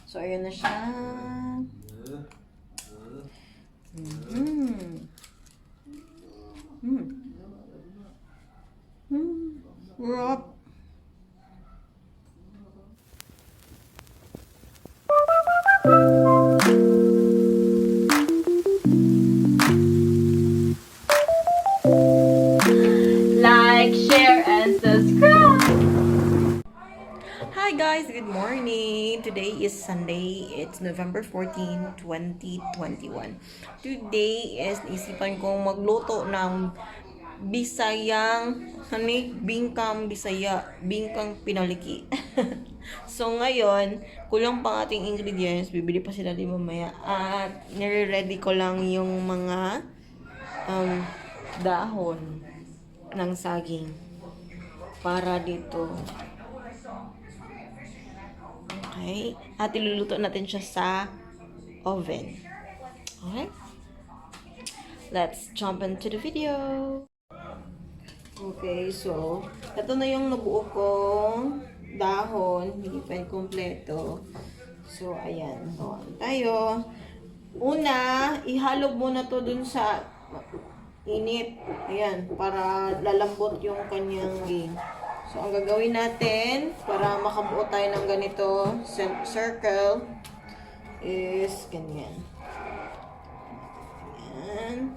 So, ayan na siya. Rob. Like, share, and subscribe! Hi guys, good morning. Today is Sunday. It's November 14, 2021. Today is naisipan kong magluto ng Bisayang, bingkang Bisaya, bingkang pinaliki. So ngayon, kulang pang ating ingredients. Bibili pa sila din mamaya. At nire-ready ko lang yung mga dahon ng saging para dito. Okay? At iluluto natin siya sa oven. Okay? Let's jump into the video. Okay, so ito na yung nabuo kong dahon. Hindi pa yung kompleto. So, ayan. Gawa tayo. Una, ihalo muna to dun sa init. Ayan, para lalambot yung kanyang game. So, ang gagawin natin para makabuo tayo ng ganito circle is ganyan. Ayan.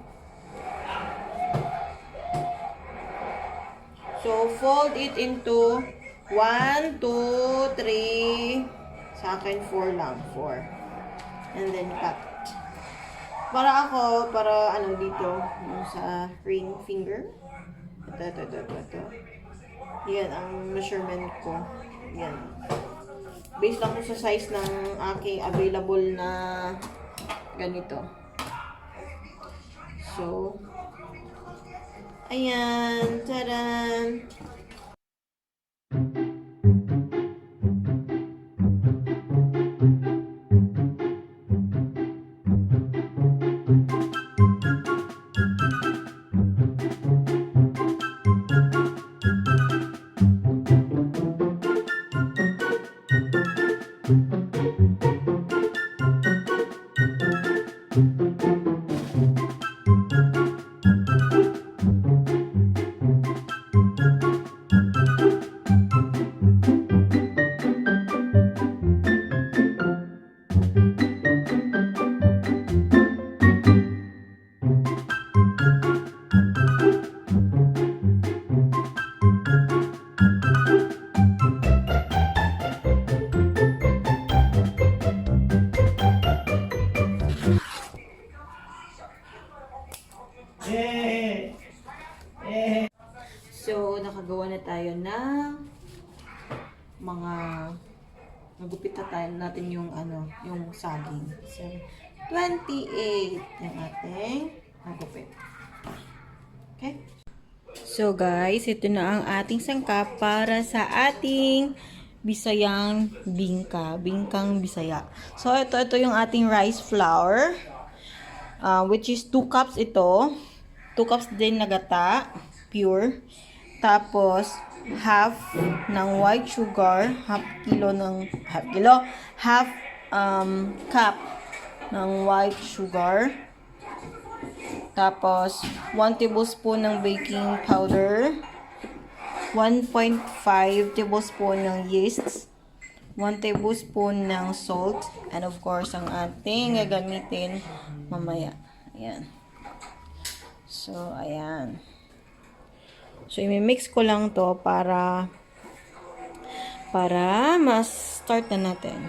So, fold it into 1, 2, 3. Sa akin, 4 lang. 4. And then, cut. Para ano dito, yung sa ring finger. Ito. Yan, ang measurement ko. Yan. Based lang po sa size ng aking available na ganito. So, ayan. Taran! So, nakagawa na tayo ng mga nagupit na tayo natin yung yung saging. So, 28 yung ating nagupit. Okay? So, guys, ito na ang ating sangkap para sa ating Bisayang bingka, bingkang Bisaya. So, ito yung ating rice flour, which is 2 cups ito. 2 cups din na gata, pure. Tapos, half ng white sugar, half cup ng white sugar. Tapos, 1 tablespoon ng baking powder, 1.5 tablespoon ng yeast, 1 tablespoon ng salt, and of course, ang ating gagamitin mamaya. Ayan. So, ayan. So, i-mix ko lang to para ma-start na natin.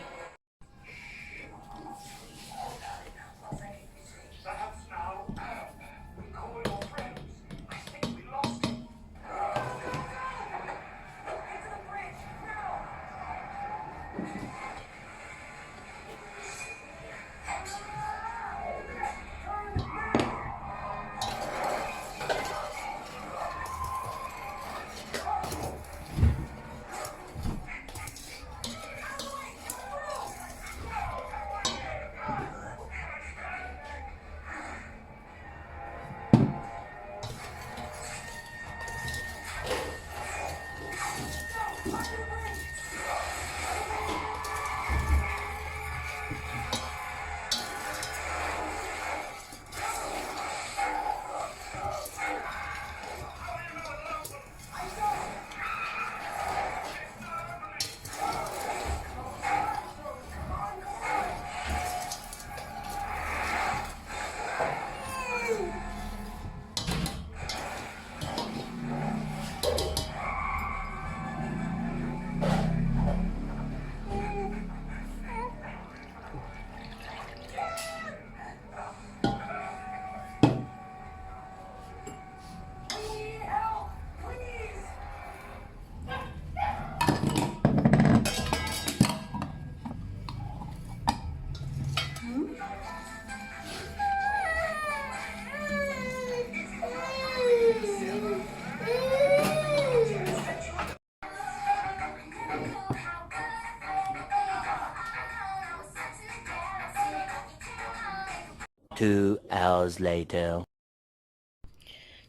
2 hours later.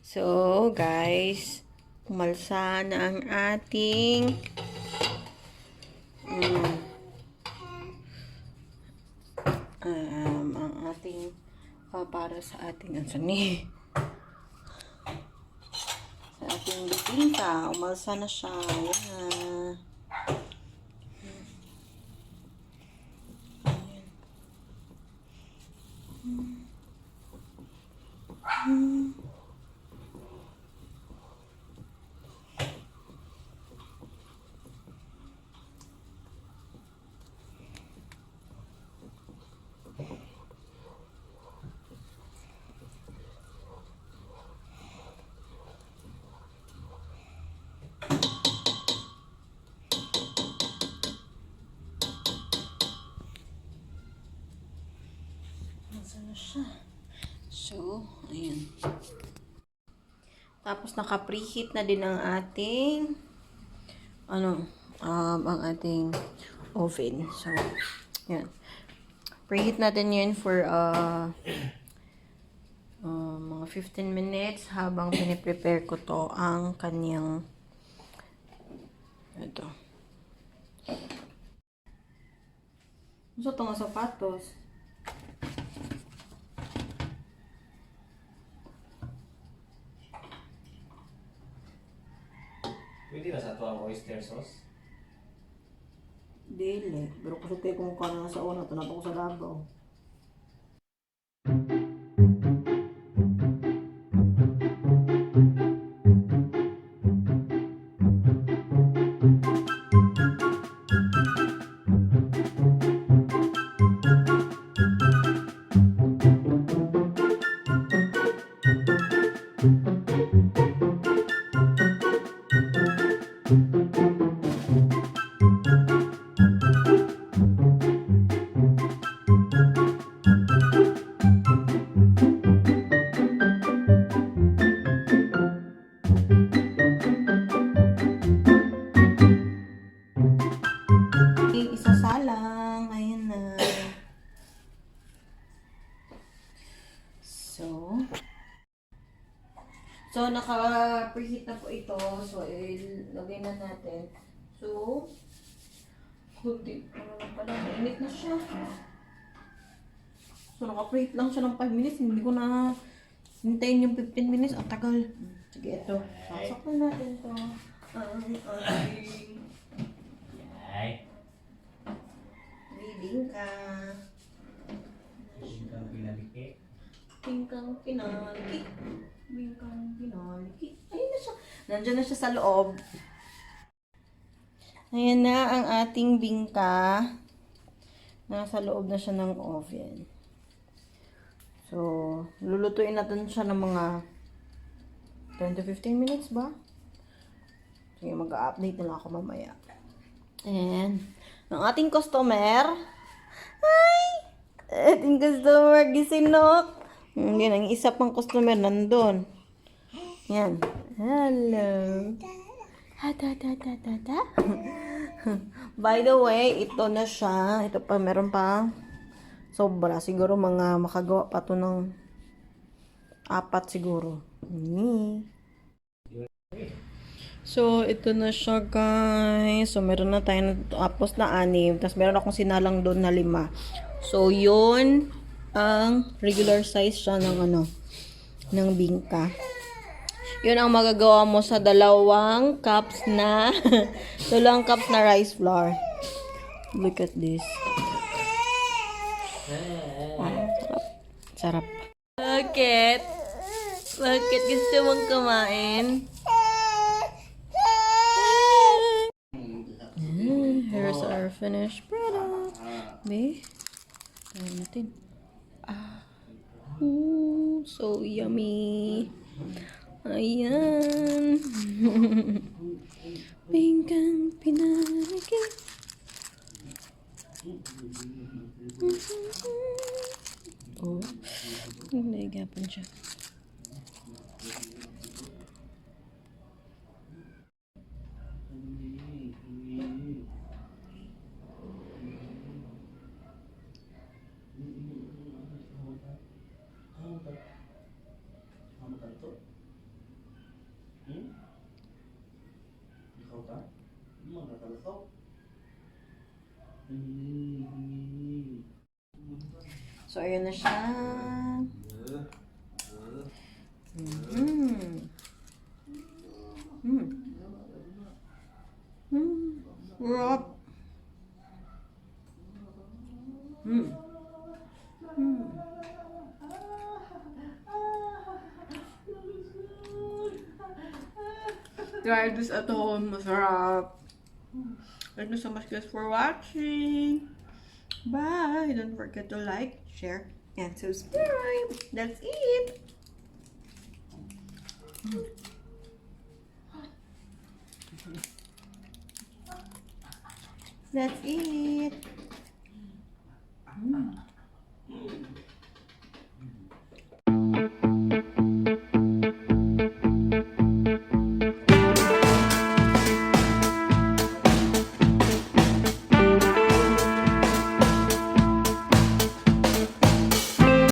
So, guys, umalsa na ang ating ang ating para sa ating sa ating bingka. Umalsa na siya. Ayan na. Sana siya. So, ayan. Tapos naka-preheat na din ang ating ang ating oven. So, ayan. Preheat natin yun for mga 15 minutes habang piniprepare ko to ang kanyang ito. Gusto ito nga sapatos. Pwede ba sa ito ang oyster sauce? Dili. Pero kasi tayo kung kano sa una, ito na ko sa Davao. Isasalang. Ayan na. So, naka-preheat na po ito. So, ilagay na natin. So, hindi. Ano lang pala. Mainit na siya. So, naka-preheat lang siya ng 5 minutes. Hindi ko na hintayin yung 15 minutes. Ang tagal. Sige, ito. Sasok na natin ito. Bingka. Bingkang pinaliki. Bingkang pinaliki. Bingkang pinaliki. Ayun na siya. Nandiyan na siya sa loob. Ayan na ang ating bingka. Nasa loob na siya ng oven. So, lulutuin natin siya ng mga 10 to 15 minutes ba? Sige, mag-update na lang ako mamaya. And, ang ating customer. Hi! Ating customer, gisinok. Yan, ang isa pang customer nandun. Yan. Hello. By the way, ito na siya. Ito pa, meron pa. Sobra. Siguro mga makagawa pa to ng 4 siguro. So, ito na siya, guys. So, meron na tayo tapos na 6. Tapos, meron akong sinalang doon na 5. So, yun ang regular size siya ng ng bingka. Yun ang magagawa mo sa 2 cups na 2 cups na rice flour. Look at this. Sarap. Bakit? Bakit gusto mong kumain? Here's our finished product. Be, try natin. So yummy. Ayan. Bingkang pinalaki. Oh, nagapon siya. So, ayan na siya. Mm. Mm. Mm. Rock. Mm. Mm. Try this at home. Masarap. Thank you so much guys for watching. Bye. Don't forget to like, share, and subscribe. That's it. That's it.